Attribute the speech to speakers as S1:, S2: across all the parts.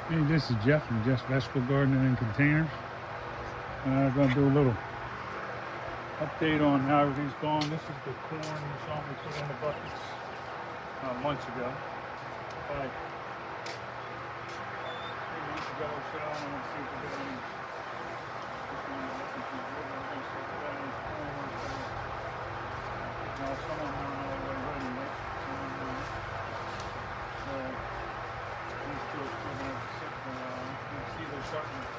S1: Hey, this is Jeff from Jeff's Vegetable Gardening and Containers. I'm going to do a little update on how everything's going. This is the corn you saw me put in the buckets months ago. 3 months ago or so, I want to see if we got any. Now, some of them aren't all the way ready yet. So, these two are still going to sit for a while. You can see they're starting to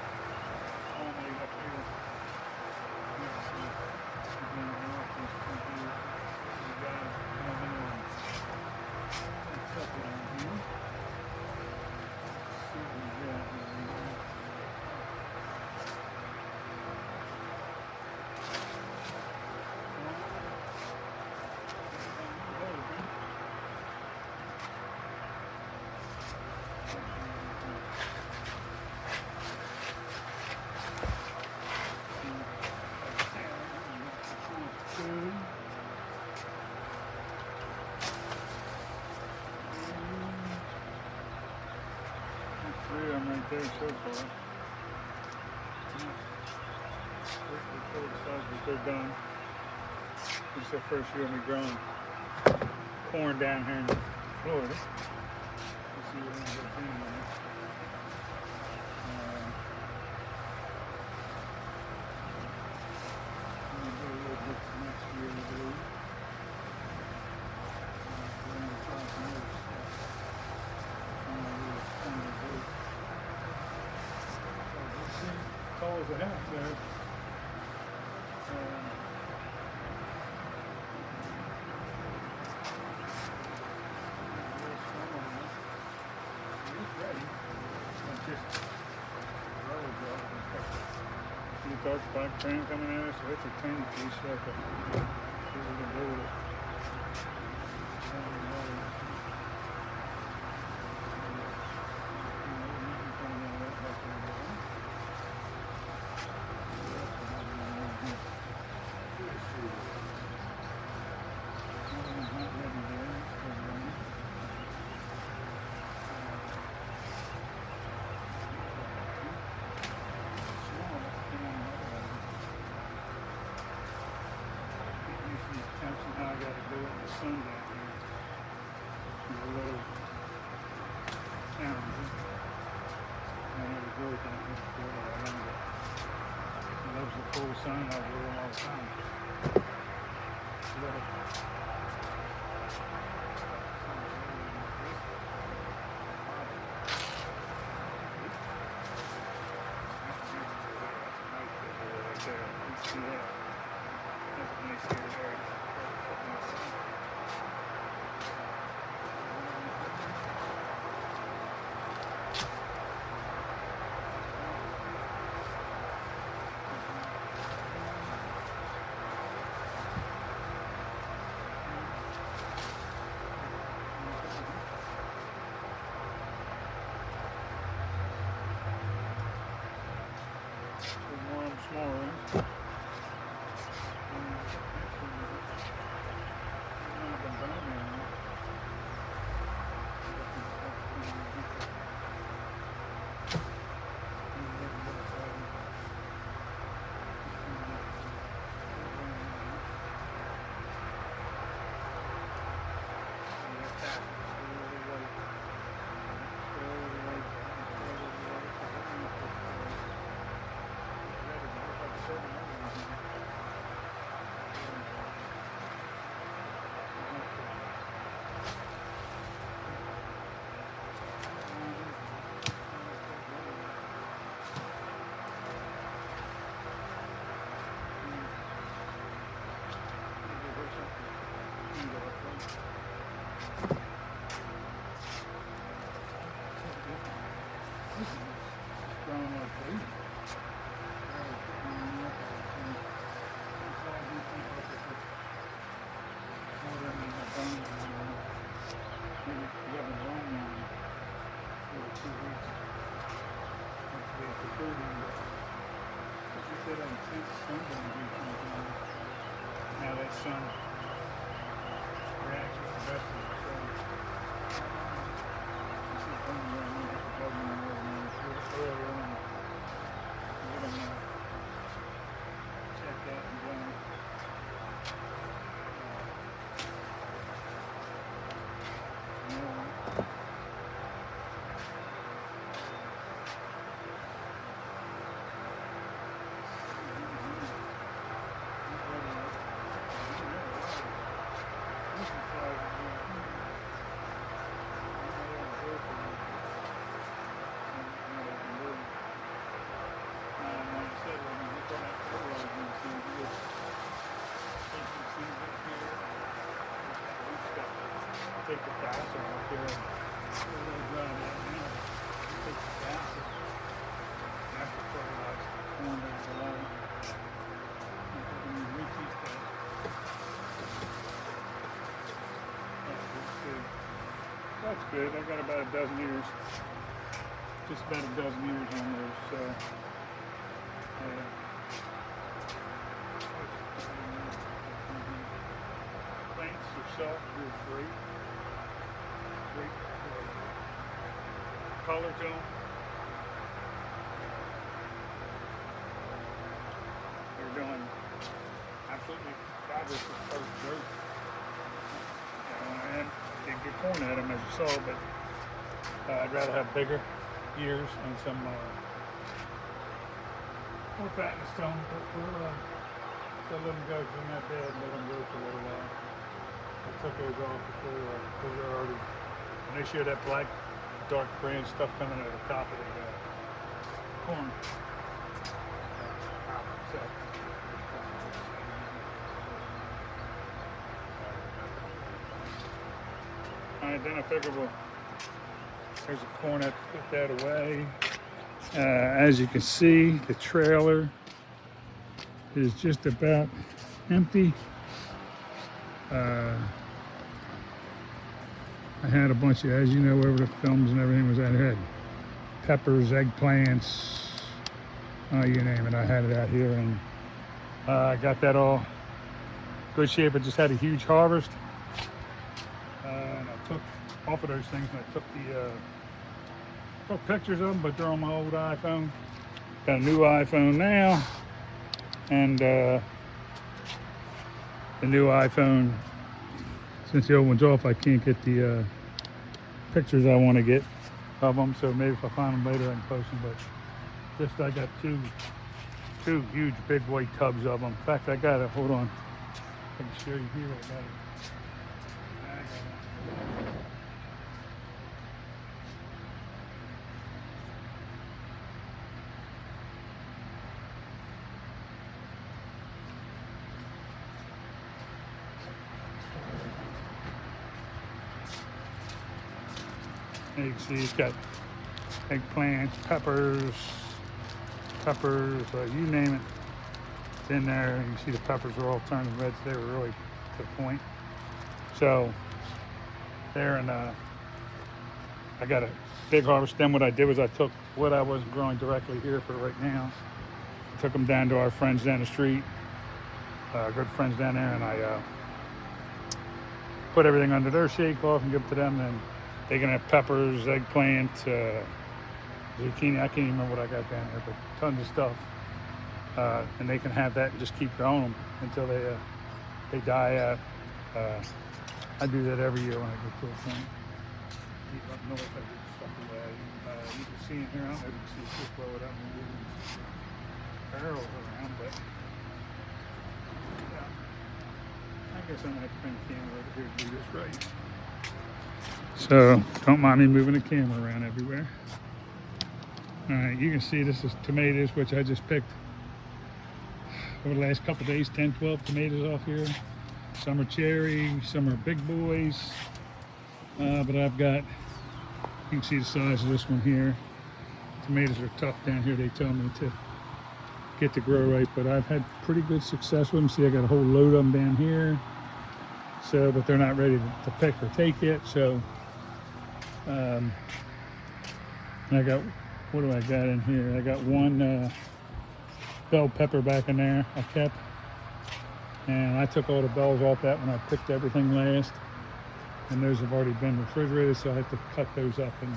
S1: culminate up here. You can see again, off these two here. We got coming on. Let's up it on here. Let's see what we got here. Three of them right there so far. Pretty excited that they're done. It's the first year of me growing corn down here in Florida. Let's see what ends up being there. I'm going to do a little bit next year, I believe. We're going to try some other stuff. Tall as a house there. See the dark black fan coming at us, so it's a tiny piece, so I can see what we can do with it. How I got to do it in the sun down here. It's a little challenging. I never grew it down here before, but I learned it. He loves the full sun, I do it all the time. See that? That's a nice area there. More small ones. Now that sun reacts with the rest of it. So, this is one where I'm going to get the plug in the take the gas off there. We're going to dry that now. Take the gas off. After fertilize the corn down below. And we're going to repeat that. That's good. I got about a dozen ears. Just about a dozen ears on those. So, plants yourself are great. Great color tone. They're doing absolutely fabulous with first dirt. And didn't get corn at them as you saw, but I'd rather have bigger ears and some more fat in the stone. But we'll let them go in that bed and let them go for a little while. I took those off before because they're already, when they show that black, dark green stuff coming out of the top of the corn. So, alright, then I figure there's a corn, I put that away. As you can see, the trailer is just about empty. I had a bunch of, as you know, wherever the films and everything was at, I had peppers, eggplants, you name it, I had it out here, and I got that all good shape. I just had a huge harvest. And I took off of those things, and I took took pictures of them, but they're on my old iPhone. Got a new iPhone now, and the new iPhone, since the old one's off, I can't get the pictures I want to get of them. So maybe if I find them later, I can post them. But just I got two huge big white tubs of them. In fact, I got it. Hold on, I can show you here. I got it. You can see it's got eggplant, peppers, you name it, it's in there. You can see the peppers are all turning red. They were really to the point. So there, and I got a big harvest. Then what I did was I took what I wasn't growing directly here for right now, took them down to our friends down the street, good friends down there, and I put everything under their shade cloth and give it to them. And they can have peppers, eggplant, zucchini. I can't even remember what I got down there, but tons of stuff. And they can have that and just keep growing them until they die out. I do that every year when I get to a point. Up north, I do stuff away. You can see in here, I don't know if you can see it, just blow it up and move barrels around, but yeah. I guess I'm gonna have to bring the camera over here to do this right. So don't mind me moving the camera around everywhere. All right, you can see this is tomatoes, which I just picked over the last couple of days, 10, 12 tomatoes off here. Some are cherry, some are big boys. But I've got, you can see the size of this one here. Tomatoes are tough down here, they tell me, to get to grow right, but I've had pretty good success with them. See, I got a whole load of them down here. So, but they're not ready to pick or take yet, so I got, what do I got in here? I got one bell pepper back in there I kept, and I took all the bells off that when I picked everything last, and those have already been refrigerated, so I have to cut those up and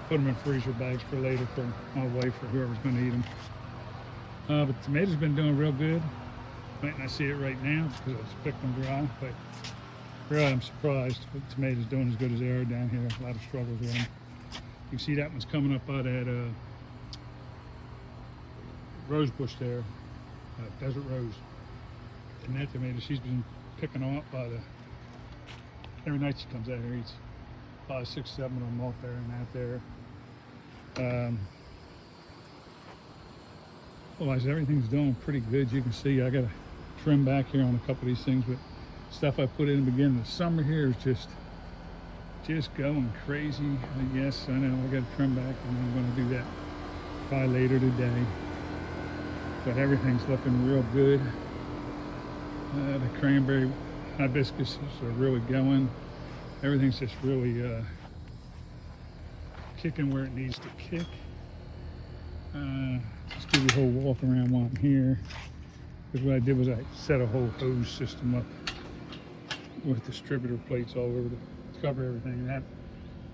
S1: put them in freezer bags for later for my wife or whoever's going to eat them. But the tomatoes have been doing real good. Might not see it right now because I just picked them dry, but really I'm surprised with tomatoes doing as good as they are down here. A lot of struggles with them. You can see that one's coming up out at rose bush there, Desert Rose. And that tomato, she's been picking them up by every night she comes out here, eats 5, 6, 7 of them off there and out there. Otherwise, everything's doing pretty good. You can see I got to trim back here on a couple of these things, but stuff I put in the beginning of the summer here is just just going crazy. I guess I know I got to trim back, and I'm going to do that probably later today. But everything's looking real good. The cranberry hibiscuses are really going. Everything's just really kicking where it needs to kick. Just give you a whole walk around while I'm here. Because what I did was I set a whole hose system up with distributor plates all over to cover everything. That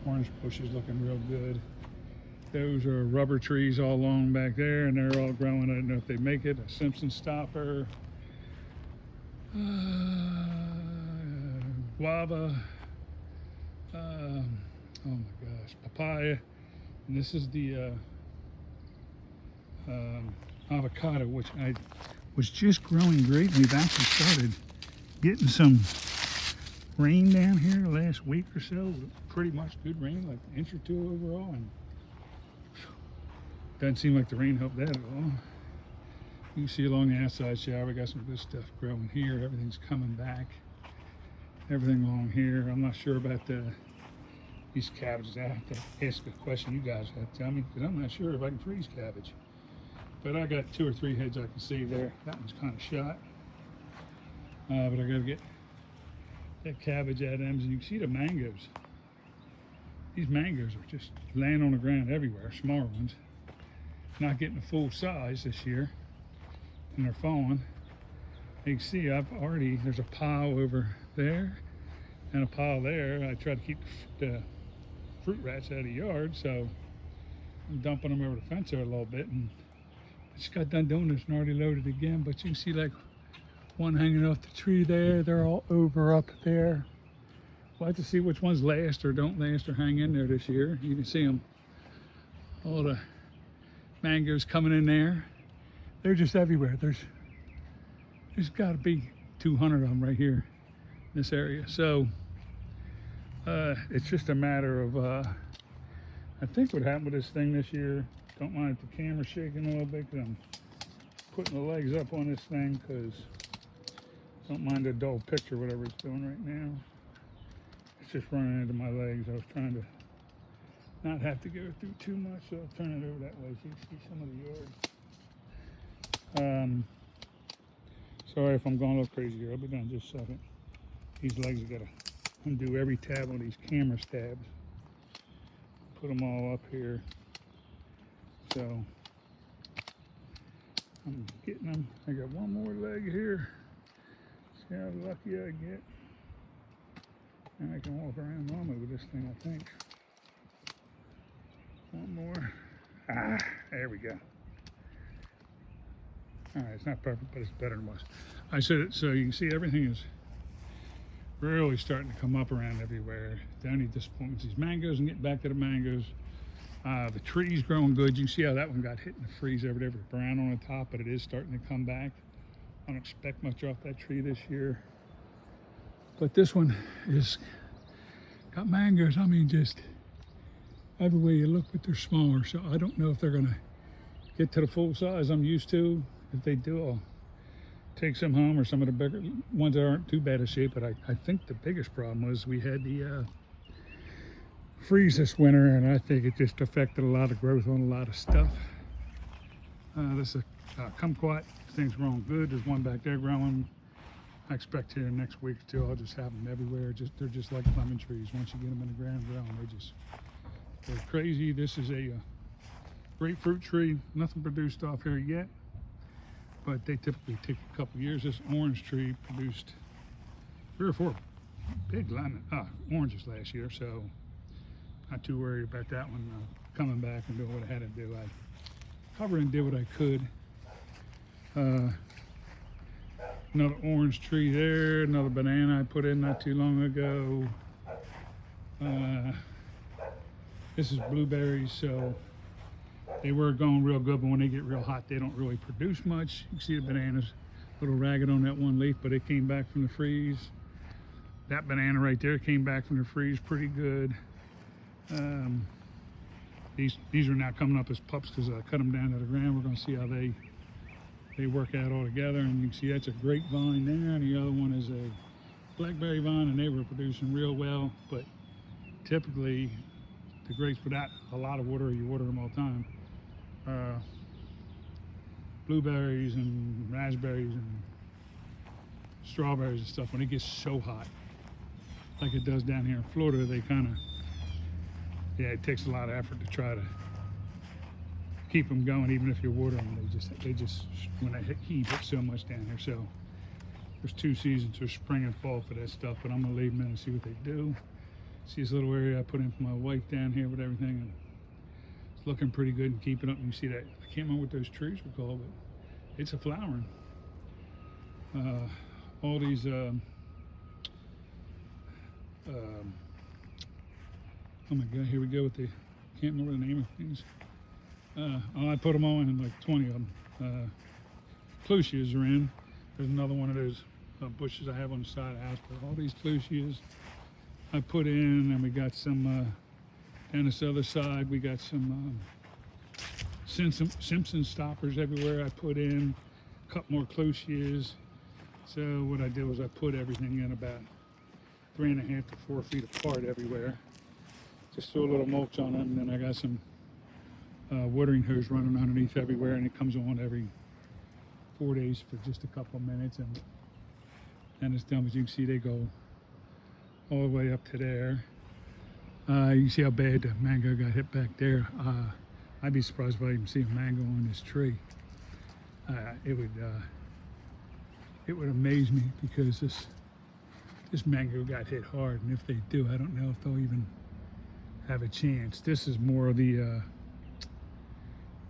S1: orange bush is looking real good. Those are rubber trees all along back there, and they're all growing. I don't know if they make it. A Simpson stopper, guava, oh my gosh, papaya, and this is the avocado, which I was just growing great. We've actually started getting some rain down here the last week or so. Pretty much good rain, like an inch or two overall, and doesn't seem like the rain helped that at all. You can see along the outside shower, we got some good stuff growing here. Everything's coming back. Everything along here. I'm not sure about these cabbages. I have to ask a question. You guys have to tell me, because I'm not sure if I can freeze cabbage. But I got 2 or 3 heads I can see there. That one's kind of shot. But I got to get that cabbage out of them. And you can see the mangoes. These mangoes are just laying on the ground everywhere, smaller ones. Not getting a full size this year. And they're falling. You can see there's a pile over there and a pile there. I try to keep the fruit rats out of the yard, so I'm dumping them over the fence there a little bit. And I just got done doing this and already loaded again, but you can see like one hanging off the tree there. They're all over up there. We'll have to see which ones last or don't last or hang in there this year. You can see them, all the mangoes coming in there. They're just everywhere. There's got to be 200 of them right here in this area. So it's just a matter of, I think what happened with this thing this year, don't mind if the camera's shaking a little bit, because I'm putting the legs up on this thing, because don't mind the dull picture, whatever it's doing right now. It's just running into my legs. I was trying to not have to go through too much, so I'll turn it over that way so you can see some of the yard. Sorry if I'm going a little crazy here. I'll be done in just a second. These legs, I gotta undo every tab on these camera tabs. Put them all up here. So I'm getting them. I got one more leg here. See how lucky I get. And I can walk around normally with this thing, I think. One more. There we go. All right, it's not perfect, but it's better than it was. I said it so you can see everything is really starting to come up around everywhere. The only disappointment is these mangoes, and getting back to the mangoes. The tree's growing good. You can see how that one got hit in the freeze over there with brown on the top, but it is starting to come back. I don't expect much off that tree this year. But this one is got mangoes, I mean, just everywhere you look, but they're smaller. So I don't know if they're gonna get to the full size I'm used to. If they do, I'll take some home, or some of the bigger ones that aren't too bad a shape. But I think the biggest problem was we had the freeze this winter, and I think it just affected a lot of growth on a lot of stuff. This is a kumquat. This thing's growing good. There's one back there growing. I expect here next week or two, I'll just have them everywhere. They're just like lemon trees. Once you get them in the ground growing, they're crazy. This is a grapefruit tree. Nothing produced off here yet, but they typically take a couple years. This orange tree produced 3 or 4 big oranges last year, so not too worried about that one coming back and doing what I had to do. I covered and did what I could. Another orange tree there, another banana I put in not too long ago. This is blueberries, so they were going real good, but when they get real hot, they don't really produce much. You can see the bananas a little ragged on that one leaf, but it came back from the freeze. That banana right there came back from the freeze pretty good. These are now coming up as pups because I cut them down to the ground. We're going to see how they work out all together. And you can see that's a grapevine there, and the other one is a blackberry vine, and they were producing real well. But typically the grapes without a lot of water, you water them all the time. Blueberries and raspberries and strawberries and stuff, when it gets so hot, like it does down here in Florida, they kind of, yeah, it takes a lot of effort to try to keep them going, even if you water them. They just when they heat it so much down here. So there's 2 seasons, there's spring and fall for that stuff, but I'm gonna leave them in and see what they do. See this little area I put in for my wife down here with everything, and it's looking pretty good and keeping up. You see that, I can't remember what those trees were called, but it's a flowering. All these oh my god, here we go with the, can't remember the name of things. I put them all in, like 20 of them. Clusias are in. There's another one of those bushes I have on the side of the house, but all these clusias I put in, and we got some down this other side, we got some Simpson stoppers everywhere I put in, a couple more clusias. So what I did was I put everything in about 3.5 to 4 feet apart everywhere. Just threw a little mulch on it, and then I got some watering hose running underneath everywhere, and it comes on every 4 days for just a couple of minutes, and then it's done. But you can see they go all the way up to there. You see how bad the mango got hit back there. I'd be surprised if I even see a mango on this tree. It would amaze me, because this mango got hit hard, and if they do, I don't know if they'll even have a chance. This is more of the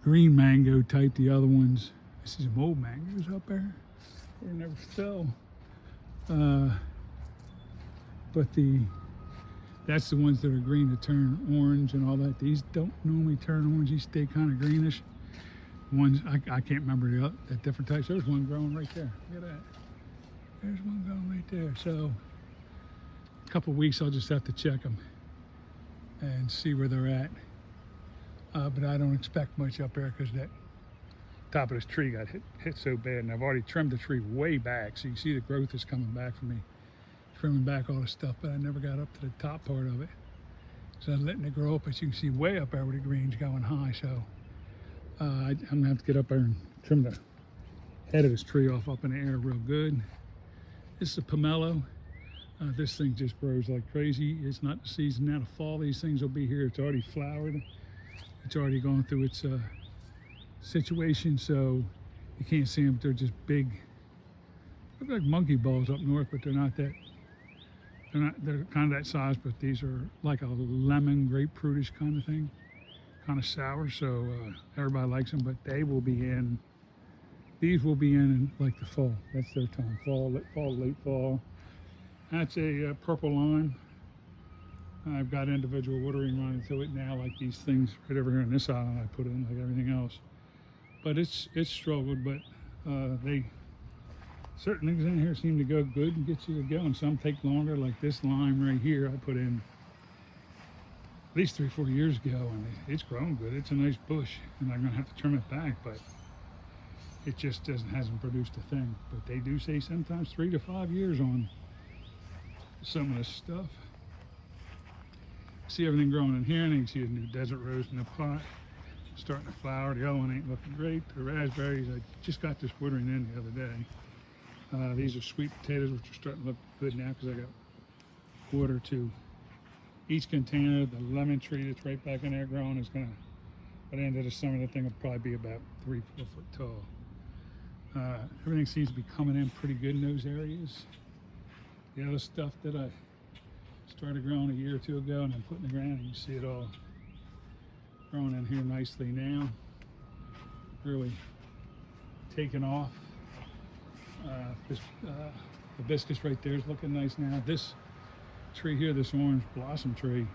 S1: green mango type. The other ones, this is some old mangoes up there. They never fell. But that's the ones that are green that turn orange and all that. These don't normally turn orange. These stay kind of greenish. Ones, I can't remember the different types. There's one growing right there. Look at that. There's one growing right there. So a couple of weeks, I'll just have to check them and see where they're at. But I don't expect much up there, because that top of this tree got hit so bad, and I've already trimmed the tree way back, so you see the growth is coming back for me, trimming back all the stuff, but I never got up to the top part of it, so I'm letting it grow up. But you can see way up there where the green's going high, so I'm gonna have to get up there and trim the head of this tree off up in the air real good. This is a pomelo. This thing just grows like crazy. It's not the season now to fall. These things will be here. It's already flowered. It's already gone through its situation, so you can't see them. They're just big. Look like monkey balls up north, but they're not that. They're kind of that size, but these are like a lemon grapefruitish kind of thing, kind of sour. So everybody likes them, but they will be in. These will be in like the fall. That's their time. Fall, late fall. That's a purple lime. I've got individual watering running through it now, like these things right over here on this island I put in, like everything else. But it's struggled, but certain things in here seem to go good and get you to go, and some take longer, like this lime right here I put in at least 3 or 4 years ago, and it's grown good. It's a nice bush, and I'm gonna have to trim it back, but it just hasn't produced a thing. But they do say sometimes 3 to 5 years on some of this stuff. See everything growing in here, and you can see a new desert rose in the pot starting to flower. The other one ain't looking great. The raspberries, I just got this watering in the other day. These are sweet potatoes, which are starting to look good now, because I got water to each container. The lemon tree that's right back in there growing is gonna, by the end of the summer, the thing will probably be about 3 or 4 foot tall. Everything seems to be coming in pretty good in those areas. The other stuff that I started growing a year or 2 ago and I'm putting in the ground, and you see it all growing in here nicely now. Really taking off. This hibiscus right there is looking nice now. This tree here, this orange blossom tree,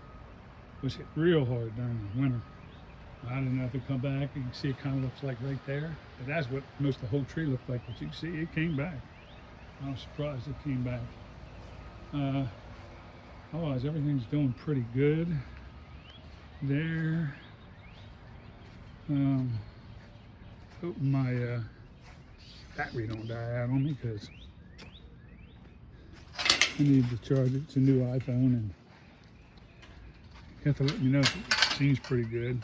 S1: was hit real hard during the winter. I didn't know if it'd come back. You can see it kind of looks like right there. But that's what most of the whole tree looked like. But you can see it came back. I was surprised it came back. Otherwise, everything's doing pretty good there. Hoping my battery don't die out on me, because I need to charge it. It's a new iPhone, and have to let me know if it seems pretty good.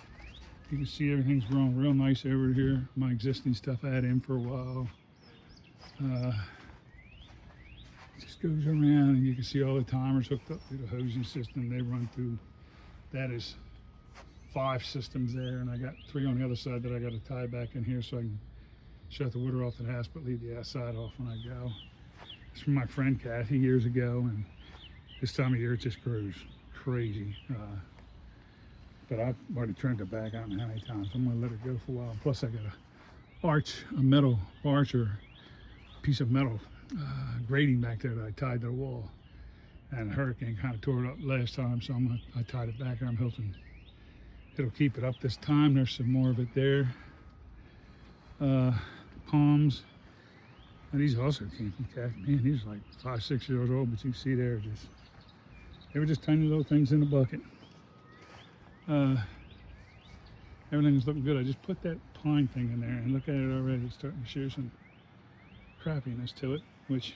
S1: You can see everything's growing real nice over here. My existing stuff I had in for a while. Just goes around and you can see all the timers hooked up through the hosing system. They run through, that is 5 systems there, and I got 3 on the other side that I got to tie back in here so I can shut the water off the house but leave the outside off when I go. It's from my friend Kathy years ago, and this time of year it just grows crazy. But I've already turned it back, I don't know how many times. I'm gonna let it go for a while. Plus I got a metal arch or piece of metal grating back there that I tied to the wall. And a hurricane kind of tore it up last time, so I tied it back, and I'm hoping it'll keep it up this time. There's some more of it there. Palms. And these also came from Kathy. Man, these are like 5, 6 years old, but you can see they were just tiny little things in the bucket. Everything's looking good. I just put that pine thing in there, and look at it already. It's starting to show some crappiness to it, which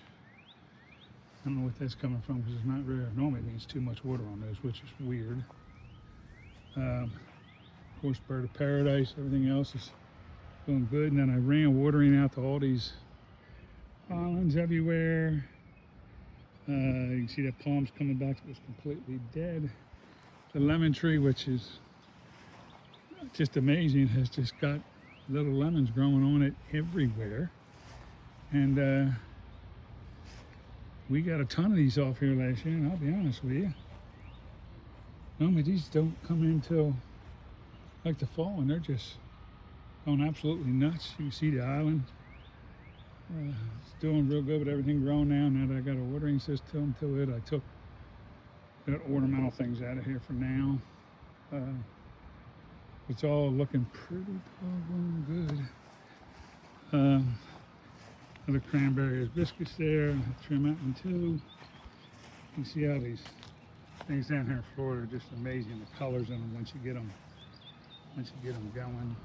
S1: I don't know what that's coming from because it's not rare. Normally it means too much water on those, which is weird. Of course, bird of paradise, everything else is going good. And then I ran watering out to all these islands everywhere. You can see that palm's coming back. It was completely dead. The lemon tree, which is just amazing, has just got little lemons growing on it everywhere. And we got a ton of these off here last year, and I'll be honest with you, normally these don't come in until like the fall, and they're just going absolutely nuts. You can see the island. It's doing real good with everything growing now. Now that I got a watering system to it, I took that ornamental things out of here for now. It's all looking pretty doggone good. Another cranberry biscuits there, trim out in 2. You can see how these things down here in Florida are just amazing. The colors in them once you get them going.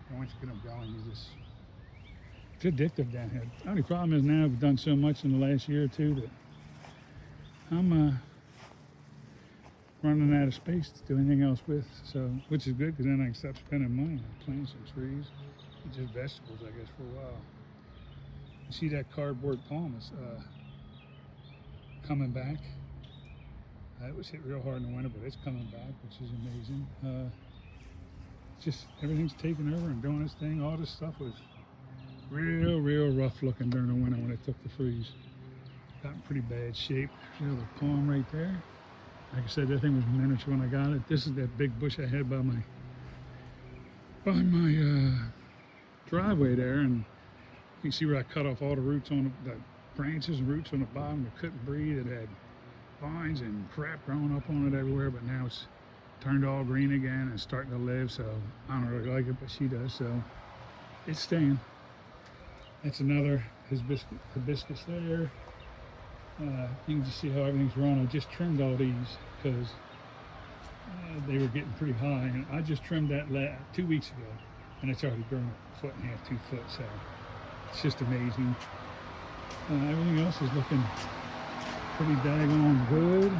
S1: And once you get them going, it's addictive down here. The only problem is now I've done so much in the last year or 2 that I'm running out of space to do anything else with. So, which is good because then I can stop spending money on plants and trees. Just vegetables, I guess, for a while. You see that cardboard palm is coming back. It was hit real hard in the winter, but it's coming back, which is amazing. Just everything's taking over and doing its thing. All this stuff was real rough looking during the winter when it took the freeze. Got in pretty bad shape. There's the palm right there. Like I said, that thing was miniature when I got it. This is that big bush I had by my driveway there, and you can see where I cut off all the roots on the branches and roots on the bottom. It couldn't breathe. It had vines and crap growing up on it everywhere, but now it's turned all green again and starting to live. So I don't really like it, but she does, so it's staying. That's another hibiscus there. You can just see how everything's growing. I just trimmed all these because they were getting pretty high, and I just trimmed that 2 weeks ago, and it's already grown a 1.5 feet, 2 foot. So it's just amazing. Everything else is looking pretty daggone good.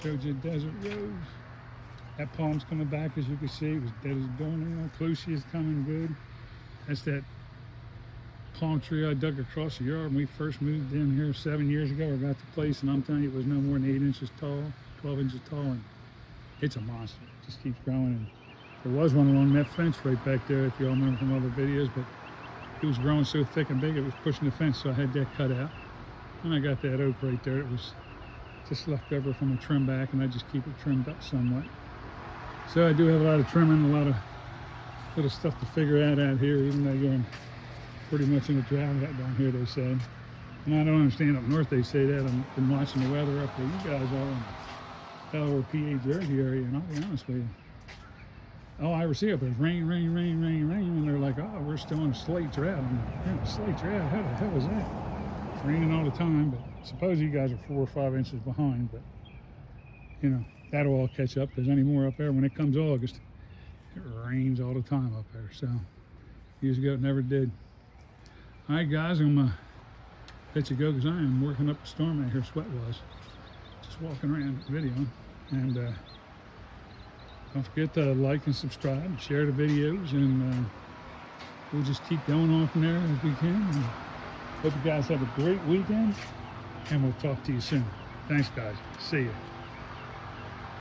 S1: Showed you desert rose. That palm's coming back, as you can see. It was dead as a doornail. Clusia is coming good. That's that palm tree I dug across the yard when we first moved in here 7 years ago. I got the place, and I'm telling you, it was no more than 8 inches tall, 12 inches tall, and it's a monster. It just keeps growing. And there was one along that fence right back there, if you all remember from other videos, but it was growing so thick and big it was pushing the fence, so I had that cut out. And I got that oak right there. It was just left over from a trim back, and I just keep it trimmed up somewhat. So I do have a lot of trimming, a lot of little stuff to figure out here, even though you're pretty much in a drought down here, they say. And I don't understand up north they say that. I've been watching the weather up where you guys are in Delaware, PA, Jersey area, and I'll be honest with you. All I ever see up is rain, and they're like, oh, we're still in a slate drought. I'm like, yeah, slate drought? How the hell is that? It's raining all the time, but suppose you guys are 4 or 5 inches behind, but you know, that'll all catch up. There's any more up there when it comes August. It rains all the time up there, so years ago it never did. All right, guys, I'm gonna let you go because I am working up a storm out here, sweat was. Just walking around videoing. And don't forget to like and subscribe and share the videos, and we'll just keep going on from there as we can. And hope you guys have a great weekend, and we'll talk to you soon. Thanks, guys. See you.